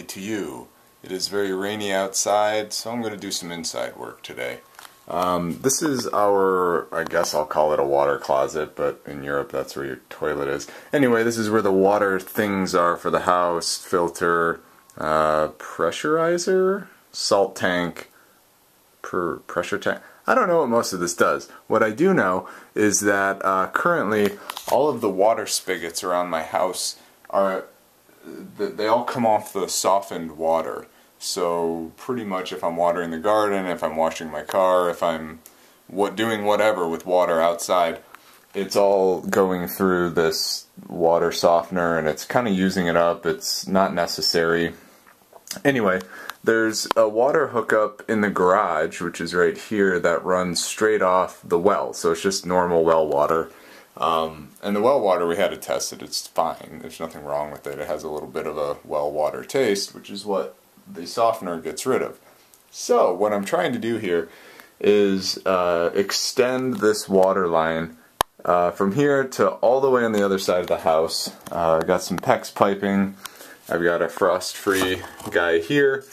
to you. It is very rainy outside, so I'm going to do some inside work today. This is our, I guess I'll call it a water closet, but in Europe that's where your toilet is. Anyway, this is where the water things are for the house: filter, pressurizer, salt tank, pressure tank. I don't know what most of this does. What I do know is that currently all of the water spigots around my house they all come off the softened water. So pretty much if I'm watering the garden, if I'm washing my car, if I'm doing whatever with water outside, it's all going through this water softener and it's kind of using it up. It's not necessary. Anyway, there's a water hookup in the garage, which is right here, that runs straight off the well. So it's just normal well water. And the well water, we had to test it. It's fine. There's nothing wrong with it. It has a little bit of a well water taste, which is what the softener gets rid of. So what I'm trying to do here is extend this water line from here to all the way on the other side of the house. I've got some PEX piping. I've got a frost-free guy here.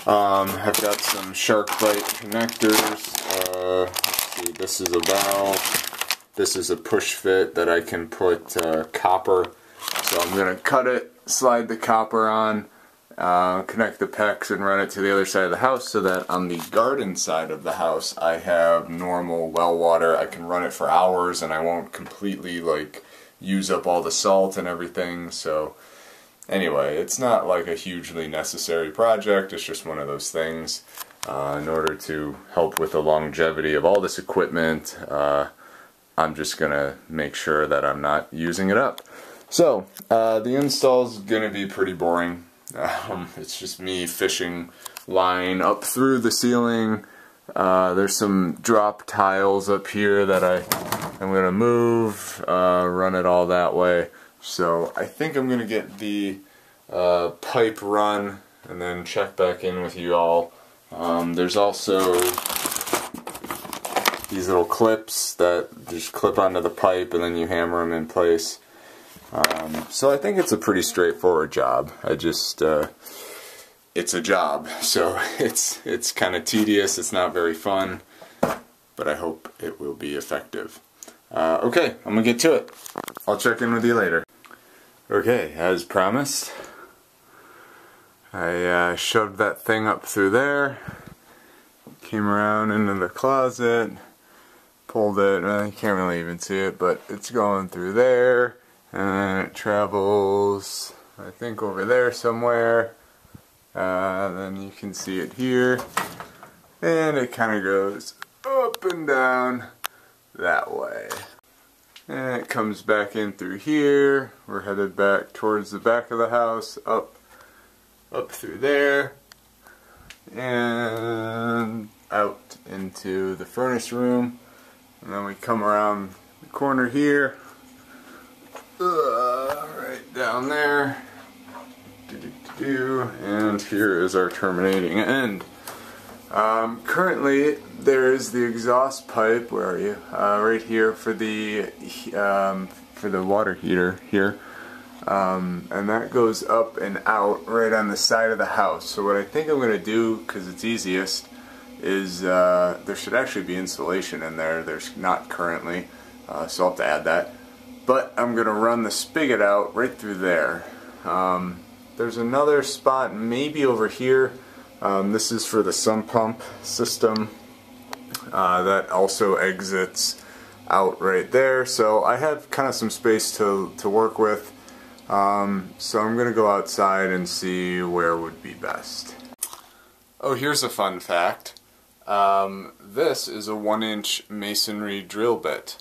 I've got some shark bite connectors. Let's see, this is a valve. This is a push fit that I can put copper. So I'm going to cut it, slide the copper on, connect the PEX and run it to the other side of the house so that on the garden side of the house I have normal well water. I can run it for hours and I won't completely use up all the salt and everything. So anyway, it's not like a hugely necessary project. It's just one of those things. In order to help with the longevity of all this equipment, I'm just gonna make sure that I'm not using it up. So the install's gonna be pretty boring. It's just me fishing line up through the ceiling. There's some drop tiles up here that I'm gonna move, run it all that way. So I think I'm gonna get the pipe run and then check back in with you all. There's also these little clips that just clip onto the pipe and then you hammer them in place. So I think it's a pretty straightforward job. It's a job, so it's kind of tedious, it's not very fun, but I hope it will be effective. Okay, I'm gonna get to it. I'll check in with you later. Okay, as promised, I shoved that thing up through there, came around into the closet, pulled it. You can't really even see it, but it's going through there, and then it travels, I think, over there somewhere. Then you can see it here, and it kind of goes up and down that way. And it comes back in through here. We're headed back towards the back of the house, up through there, and out into the furnace room. And then we come around the corner here, right down there, and here is our terminating end. Currently, there's the exhaust pipe. Where are you? Right here for the water heater here, and that goes up and out right on the side of the house. So what I think I'm going to do, because it's easiest, is there should actually be insulation in there. There's not currently, so I'll have to add that. But I'm going to run the spigot out right through there. There's another spot maybe over here. This is for the sump pump system that also exits out right there. So I have kind of some space to work with. So I'm going to go outside and see where would be best. Oh, here's a fun fact. This is a 1-inch masonry drill bit.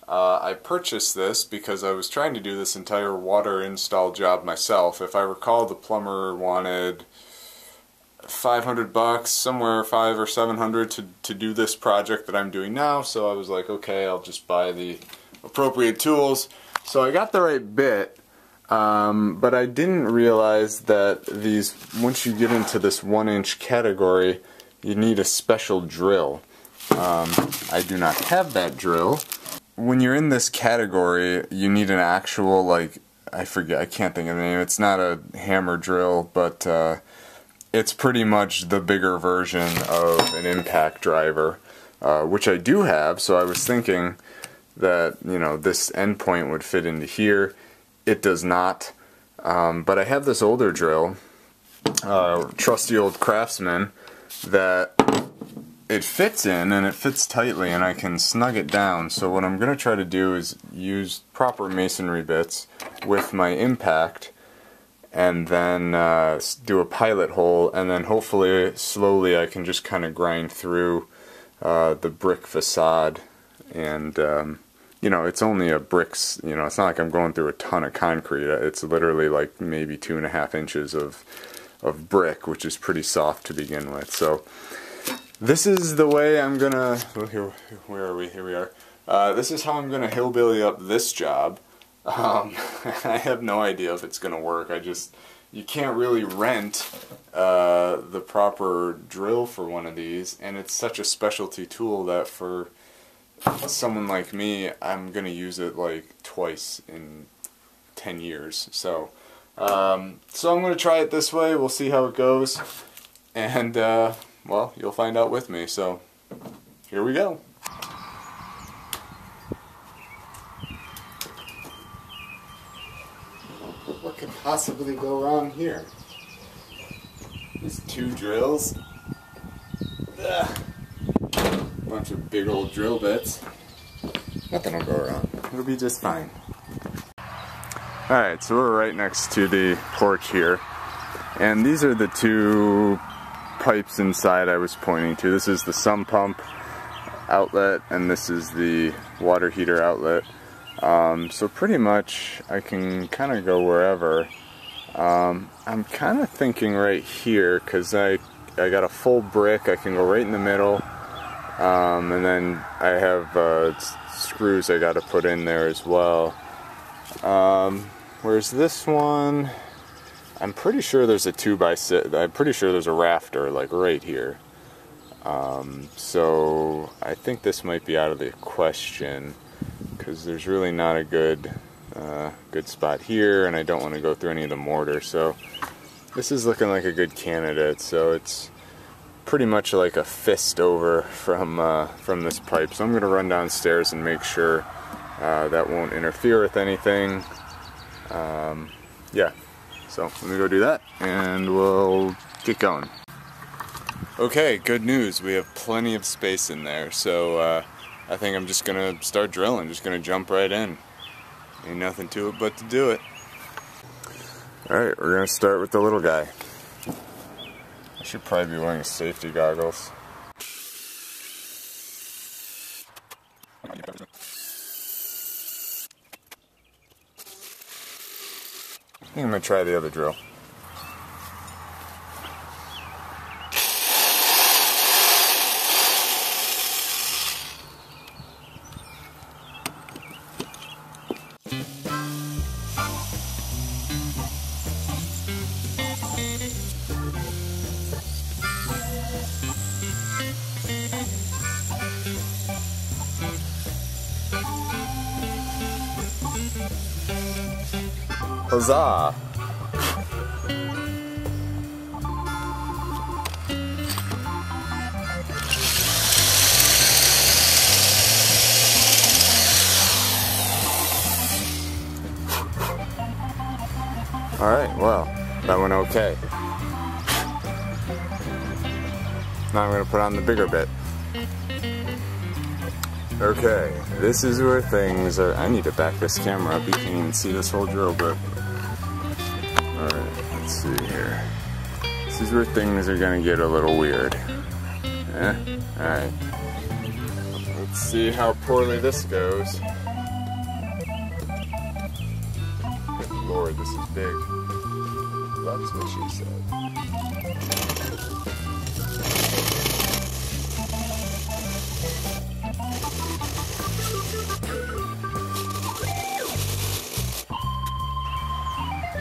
I purchased this because I was trying to do this entire water install job myself. If I recall, the plumber wanted $500, somewhere $500 or $700 to do this project that I'm doing now. So I was like, okay, I'll just buy the appropriate tools. So I got the right bit, but I didn't realize that once you get into this 1-inch category, you need a special drill. I do not have that drill. When you're in this category, you need an actual I forget, I can't think of the name. It's not a hammer drill, but it's pretty much the bigger version of an impact driver, which I do have. So I was thinking that, you know, this endpoint would fit into here. It does not, but I have this older drill, trusty old Craftsman, that it fits in, and it fits tightly, and I can snug it down. So what I'm going to try to do is use proper masonry bits with my impact, and then do a pilot hole, and then hopefully slowly I can just kind of grind through the brick facade. And you know, it's only a bricks, you know, it's not like I'm going through a ton of concrete. It's literally like maybe 2.5 inches of brick, which is pretty soft to begin with. So this is the way I'm gonna, well, where are we? Here we are. This is how I'm gonna hillbilly up this job. I have no idea if it's gonna work. You can't really rent the proper drill for one of these, and it's such a specialty tool that for someone like me, I'm gonna use it like twice in 10 years. So I'm gonna try it this way. We'll see how it goes, and well, you'll find out with me. So here we go. What could possibly go wrong here? These 2 drills. Ugh. Bunch of big old drill bits. Nothing will go wrong. It'll be just fine. Alright, so we're right next to the porch here. And these are the 2 pipes inside I was pointing to. This is the sump pump outlet, and this is the water heater outlet. So pretty much I can kind of go wherever. I'm kind of thinking right here, because I got a full brick. I can go right in the middle. And then I have screws I got to put in there as well. Whereas this one, I'm pretty sure there's a 2x6. I'm pretty sure there's a rafter like right here. So I think this might be out of the question, because there's really not a good spot here, and I don't want to go through any of the mortar. So this is looking like a good candidate. So it's pretty much like a fist over from this pipe. So I'm going to run downstairs and make sure that won't interfere with anything. Yeah, so let me go do that, and we'll get going. Okay, good news. We have plenty of space in there, so I think I'm just going to start drilling. Just going to jump right in. Ain't nothing to it but to do it. Alright, we're going to start with the little guy. I should probably be wearing safety goggles. I think I'm going to try the other drill. Huzzah! Alright, well, that went okay. Now I'm going to put on the bigger bit. Okay, this is where things are. I need to back this camera up. You can't even see this whole drill bit. Alright, let's see here. This is where things are going to get a little weird. Alright. Let's see how poorly this goes. Good Lord, this is big. That's what she said.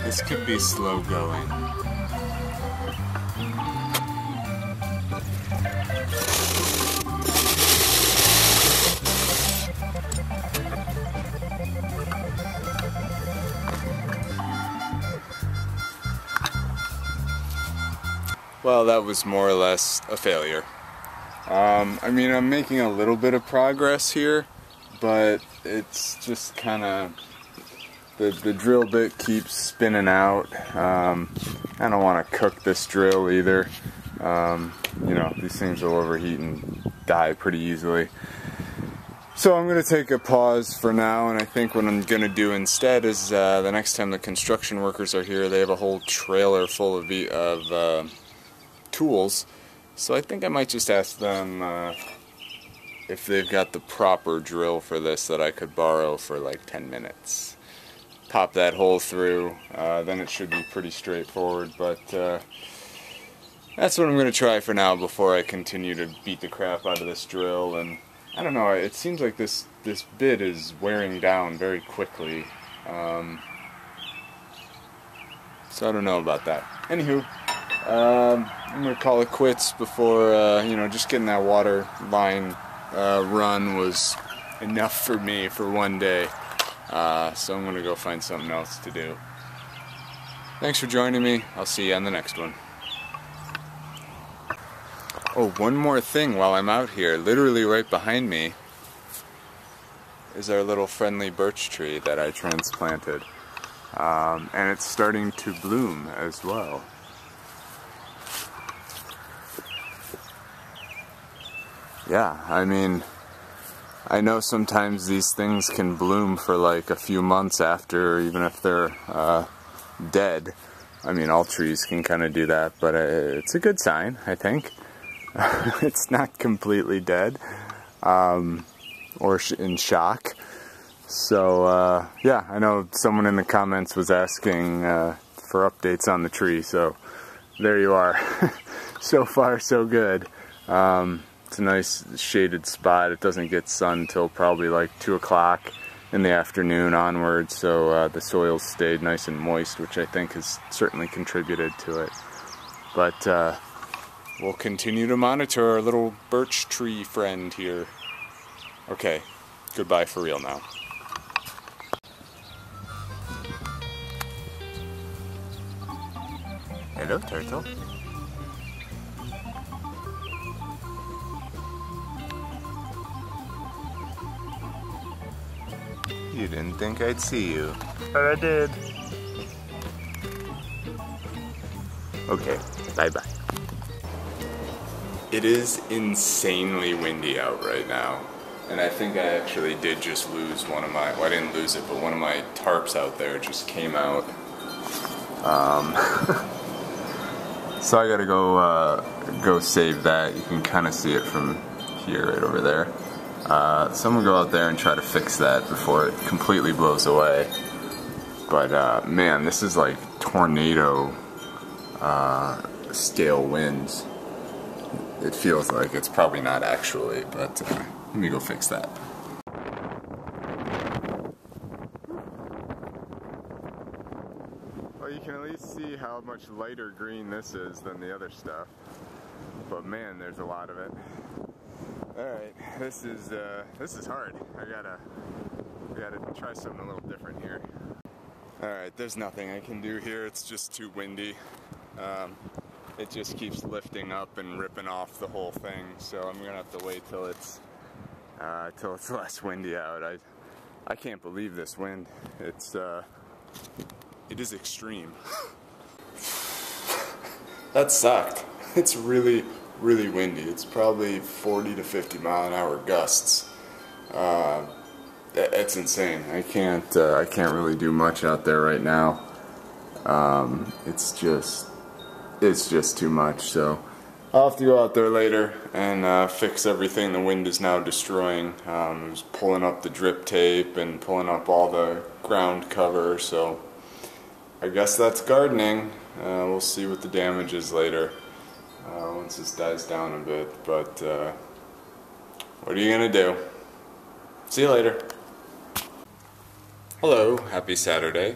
This could be slow going. well, that was more or less a failure. I mean, I'm making a little bit of progress here, but it's just kind of, the drill bit keeps spinning out. I don't want to cook this drill either. You know, these things will overheat and die pretty easily. So I'm going to take a pause for now, and I think what I'm going to do instead is the next time the construction workers are here, they have a whole trailer full of tools. So I think I might just ask them if they've got the proper drill for this that I could borrow for like 10 minutes. Pop that hole through, then it should be pretty straightforward, but that's what I'm going to try for now before I continue to beat the crap out of this drill. And I don't know, it seems like this bit is wearing down very quickly, so I don't know about that. Anywho, I'm going to call it quits before, you know, just getting that water line run was enough for me for one day. So I'm going to go find something else to do. Thanks for joining me. I'll see you on the next one. Oh, one more thing while I'm out here. Literally right behind me is our little friendly birch tree that I transplanted. And it's starting to bloom as well. Yeah, I mean, I know sometimes these things can bloom for like a few months after, even if they're dead. I mean, all trees can kind of do that, but it's a good sign, I think. It's not completely dead, or in shock. So, yeah, I know someone in the comments was asking for updates on the tree, so there you are. So far, so good. It's a nice shaded spot. It doesn't get sun till probably like 2 o'clock in the afternoon onward, so the soil stayed nice and moist, which I think has certainly contributed to it. But we'll continue to monitor our little birch tree friend here. Okay, goodbye for real now. Hello, turtle. You didn't think I'd see you, but I did. Okay, bye-bye. It is insanely windy out right now, and I think I actually did just lose one of my, well, I didn't lose it, but one of my tarps out there just came out. So I gotta go save that. You can kind of see it from here, right over there. So I'm gonna go out there and try to fix that before it completely blows away. But man, this is like tornado scale winds. It feels like. It's probably not actually, but let me go fix that. Well, you can at least see how much lighter green this is than the other stuff. But man, there's a lot of it. Alright, this is hard. I gotta try something a little different here. Alright, there's nothing I can do here. It's just too windy. It just keeps lifting up and ripping off the whole thing, so I'm gonna have to wait till it's less windy out. I can't believe this wind. It is extreme. That sucked. It's really windy. It's probably 40 to 50 mile an hour gusts. It's insane. I can't really do much out there right now. It's just too much. So I'll have to go out there later and fix everything the wind is now destroying. It was pulling up the drip tape and pulling up all the ground cover. So I guess that's gardening. We'll see what the damage is later. Once this dies down a bit, but what are you gonna do? See you later. Hello, happy Saturday.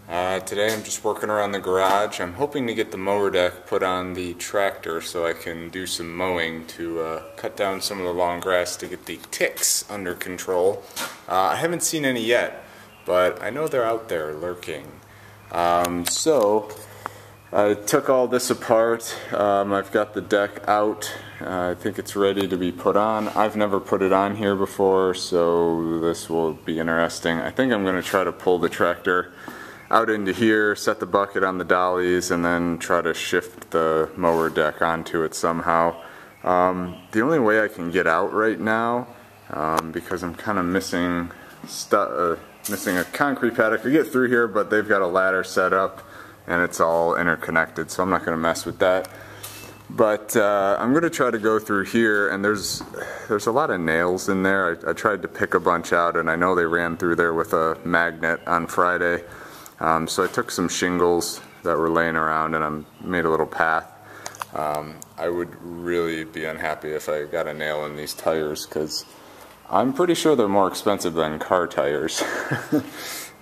Today I'm just working around the garage. I'm hoping to get the mower deck put on the tractor so I can do some mowing to cut down some of the long grass to get the ticks under control. I haven't seen any yet, but I know they're out there lurking. So I took all this apart. I've got the deck out. I think it's ready to be put on. I've never put it on here before, so this will be interesting. I think I'm going to try to pull the tractor out into here, set the bucket on the dollies, and then try to shift the mower deck onto it somehow. The only way I can get out right now, because I'm kind of missing a concrete pad. I could get through here, but they've got a ladder set up and it's all interconnected, so I'm not going to mess with that. But I'm going to try to go through here, and there's a lot of nails in there. I tried to pick a bunch out, and I know they ran through there with a magnet on Friday. So I took some shingles that were laying around and I made a little path. I would really be unhappy if I got a nail in these tires, because I'm pretty sure they're more expensive than car tires.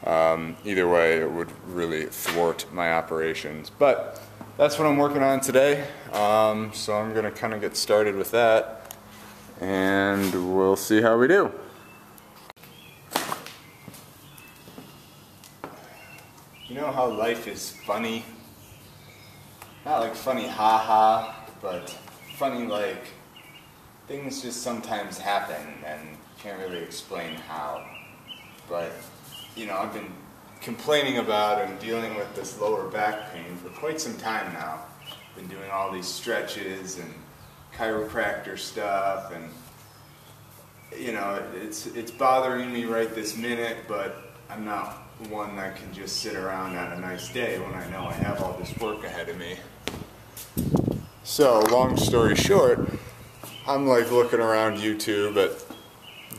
Either way, it would really thwart my operations. But that's what I'm working on today. So I'm going to kind of get started with that, and we'll see how we do. You know how life is funny? Not like funny haha, but funny like things just sometimes happen and can't really explain how. But, you know, I've been complaining about and dealing with this lower back pain for quite some time now. Been doing all these stretches and chiropractor stuff, and you know, it's bothering me right this minute, but I'm not one that can just sit around on a nice day when I know I have all this work ahead of me. So, long story short, I'm like looking around YouTube at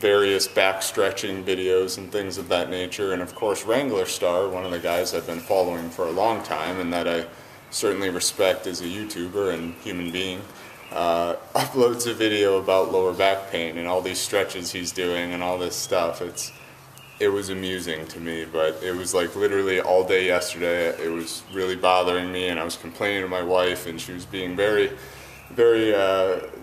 various back stretching videos and things of that nature, and of course Wrangler Star, one of the guys I've been following for a long time and that I certainly respect as a YouTuber and human being, uploads a video about lower back pain and all these stretches he's doing and all this stuff. It was amusing to me, but it was like literally all day yesterday. It was really bothering me, and I was complaining to my wife, and she was being very, very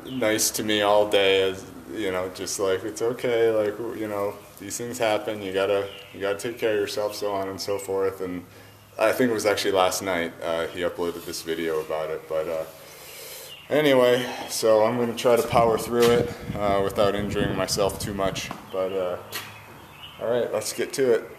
nice to me all day, as you know, just like, it's okay, like, you know, these things happen, you gotta take care of yourself, so on and so forth. And I think it was actually last night he uploaded this video about it. But anyway, so I'm gonna try to power through it without injuring myself too much. But all right, let's get to it.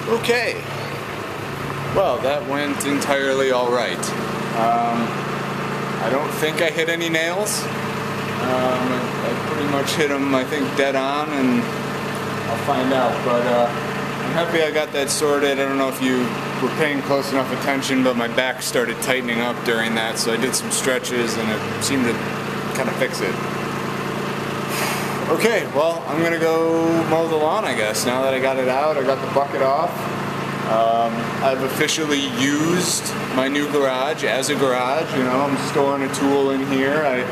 Okay. Well, that went entirely alright. I don't think I hit any nails. I pretty much hit them, I think, dead on, and I'll find out. But I'm happy I got that sorted. I don't know if you were paying close enough attention, but my back started tightening up during that, so I did some stretches and it seemed to kind of fix it. Okay, well, I'm gonna go mow the lawn, I guess. Now that I got it out, I got the bucket off. I've officially used my new garage as a garage. You know, I'm storing a tool in here. I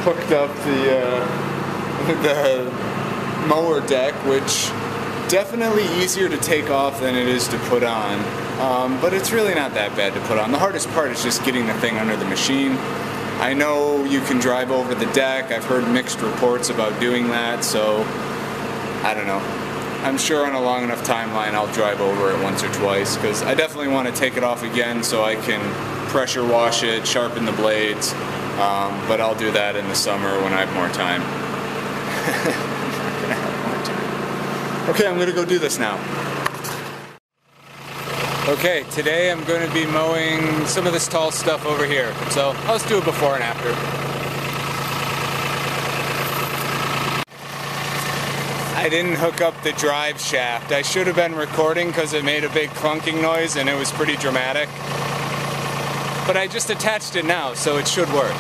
hooked up the mower deck, which definitely easier to take off than it is to put on. But it's really not that bad to put on. The hardest part is just getting the thing under the machine. I know you can drive over the deck. I've heard mixed reports about doing that, so I don't know. I'm sure on a long enough timeline I'll drive over it once or twice, because I definitely want to take it off again so I can pressure wash it, sharpen the blades, but I'll do that in the summer when I have more time. Okay, I'm going to go do this now. Okay, today I'm going to be mowing some of this tall stuff over here, so I'll just do it before and after. I didn't hook up the drive shaft. I should have been recording because it made a big clunking noise and it was pretty dramatic. But I just attached it now, so it should work.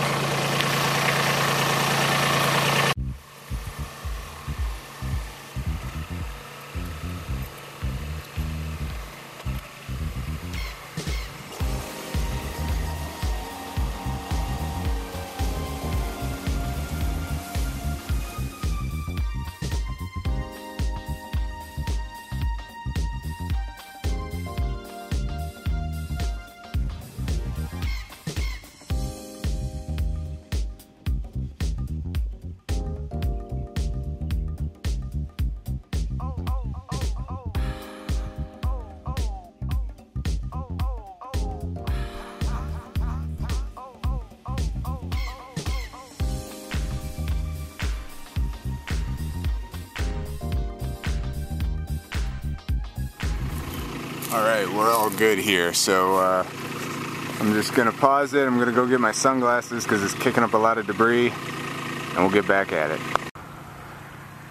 Alright, we're all good here, so I'm just going to pause it. I'm going to go get my sunglasses because it's kicking up a lot of debris, and we'll get back at it.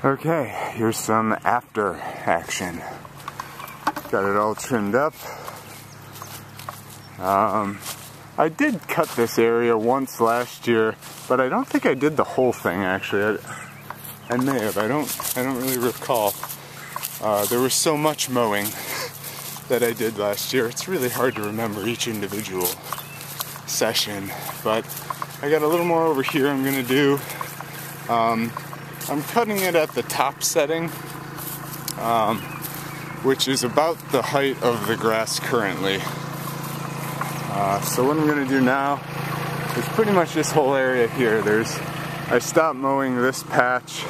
Okay, here's some after action. Got it all trimmed up. I did cut this area once last year, but I don't think I did the whole thing actually. I may have, I don't really recall. There was so much mowing that I did last year. It's really hard to remember each individual session, but I got a little more over here I'm gonna do. I'm cutting it at the top setting, which is about the height of the grass currently. So what I'm gonna do now is pretty much this whole area here. I stopped mowing this patch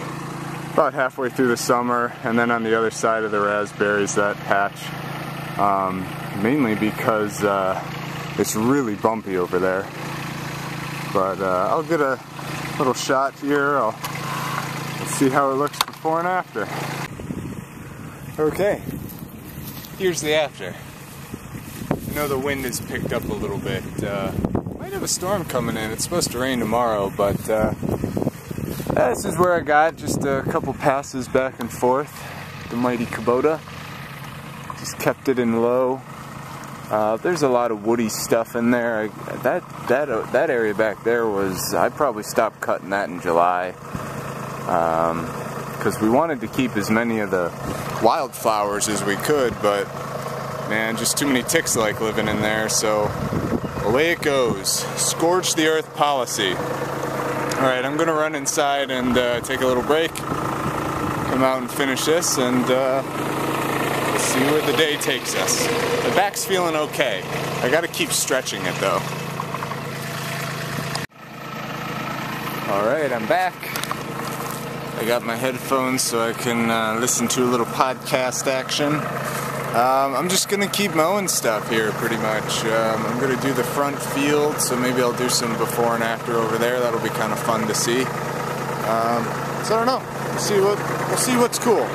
about halfway through the summer, and then on the other side of the raspberries, that patch. Mainly because it's really bumpy over there. But I'll get a little shot here. Let's see how it looks before and after. Okay, here's the after. I know the wind has picked up a little bit. Might have a storm coming in. It's supposed to rain tomorrow, but this is where I got just a couple passes back and forth. The mighty Kubota. Just kept it in low. There's a lot of woody stuff in there. That area back there was, I probably stopped cutting that in July. Because we wanted to keep as many of the wildflowers as we could, but man, just too many ticks like living in there, so away it goes. Scorch the earth policy. Alright, I'm gonna run inside and take a little break. Come out and finish this, and see where the day takes us. The back's feeling okay. I gotta keep stretching it though. Alright, I'm back. I got my headphones so I can listen to a little podcast action. I'm just gonna keep mowing stuff here pretty much. I'm gonna do the front field, so maybe I'll do some before and after over there. That'll be kind of fun to see. So I don't know. We'll see what's cool.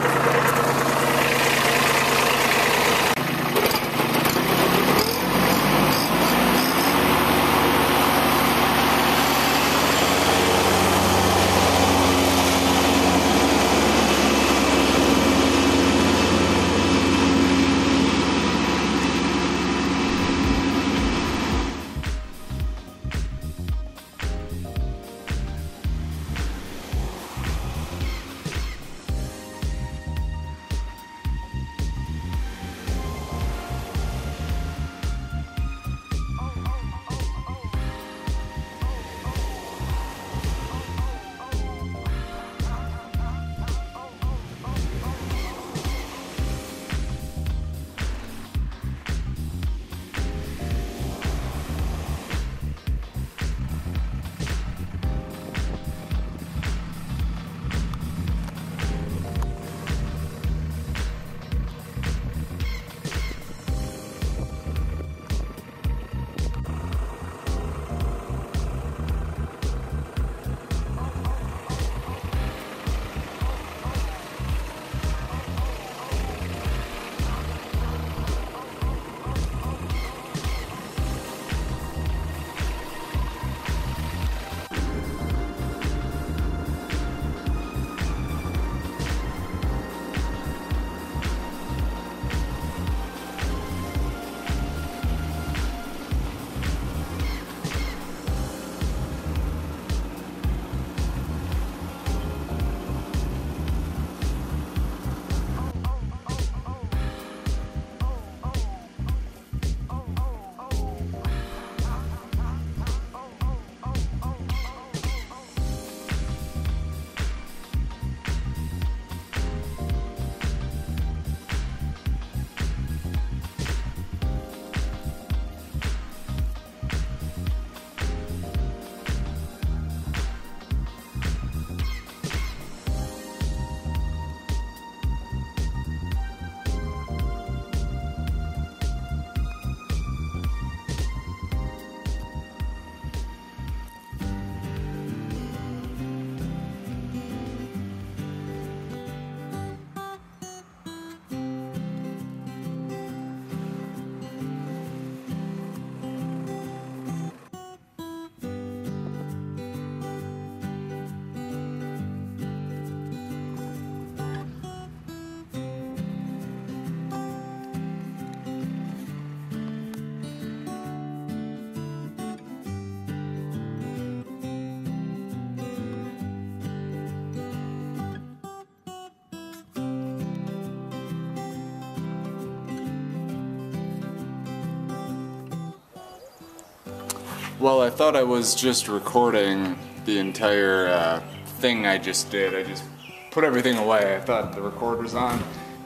Well, I thought I was just recording the entire thing I just did. I just put everything away. I thought the record was on.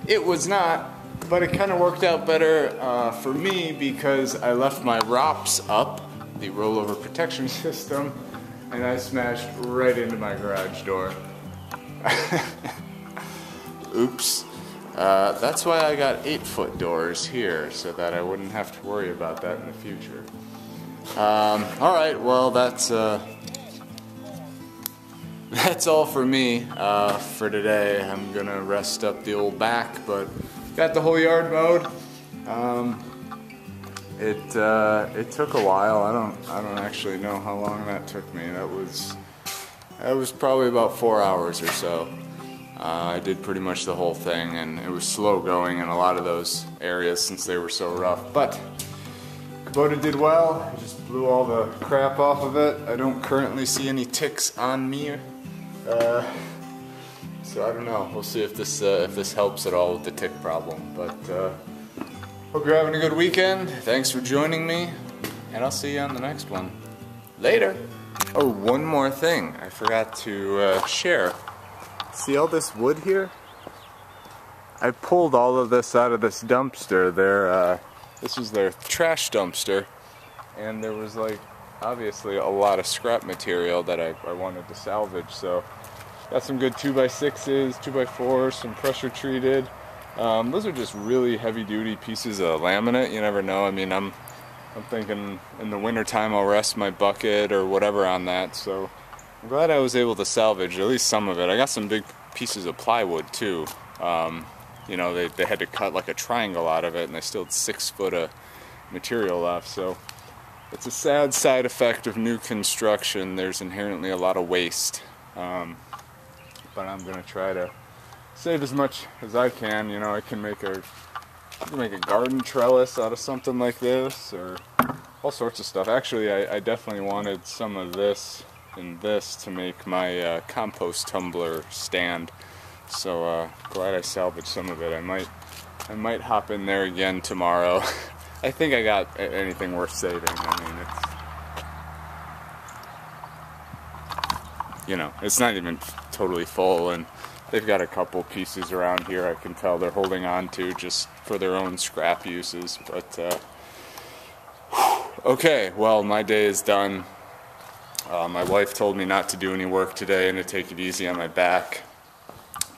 It was not, but it kind of worked out better for me because I left my ROPS up, the rollover protection system, and I smashed right into my garage door. Oops. That's why I got 8-foot doors here, so that I wouldn't have to worry about that in the future. Alright, well that's all for me for today. I'm gonna rest up the old back, but got the whole yard mowed. It took a while. I don't actually know how long that took me. That was probably about 4 hours or so. I did pretty much the whole thing, and it was slow going in a lot of those areas since they were so rough. But Kubota did well. I just blew all the crap off of it. I don't currently see any ticks on me, so I don't know. We'll see if this helps at all with the tick problem. But hope you're having a good weekend. Thanks for joining me, and I'll see you on the next one. Later. Oh, one more thing I forgot to share. See all this wood here? I pulled all of this out of this dumpster. This was their trash dumpster, and there was like obviously a lot of scrap material that I wanted to salvage. So got some good 2x6s, 2x4s, some pressure treated. Those are just really heavy duty pieces of laminate. You never know. I mean, I'm thinking in the winter time I'll rest my bucket or whatever on that. So I'm glad I was able to salvage at least some of it. I got some big pieces of plywood too. You know, they had to cut like a triangle out of it, and they still had 6 foot of material left. So it's a sad side effect of new construction. There's inherently a lot of waste. But I'm gonna try to save as much as I can. You know, I can make a garden trellis out of something like this, or all sorts of stuff. Actually, I definitely wanted some of this and this to make my compost tumbler stand. So glad I salvaged some of it. I might hop in there again tomorrow. I think I got anything worth saving. I mean, it's, you know, it's not even totally full, and they've got a couple pieces around here I can tell they're holding on to just for their own scrap uses. But okay, well, my day is done. My wife told me not to do any work today and to take it easy on my back.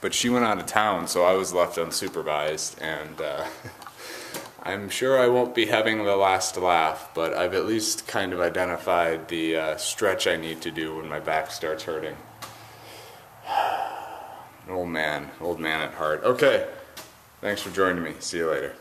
But she went out of town, so I was left unsupervised, and I'm sure I won't be having the last laugh, but I've at least kind of identified the stretch I need to do when my back starts hurting. Old man at heart. Okay, thanks for joining me. See you later.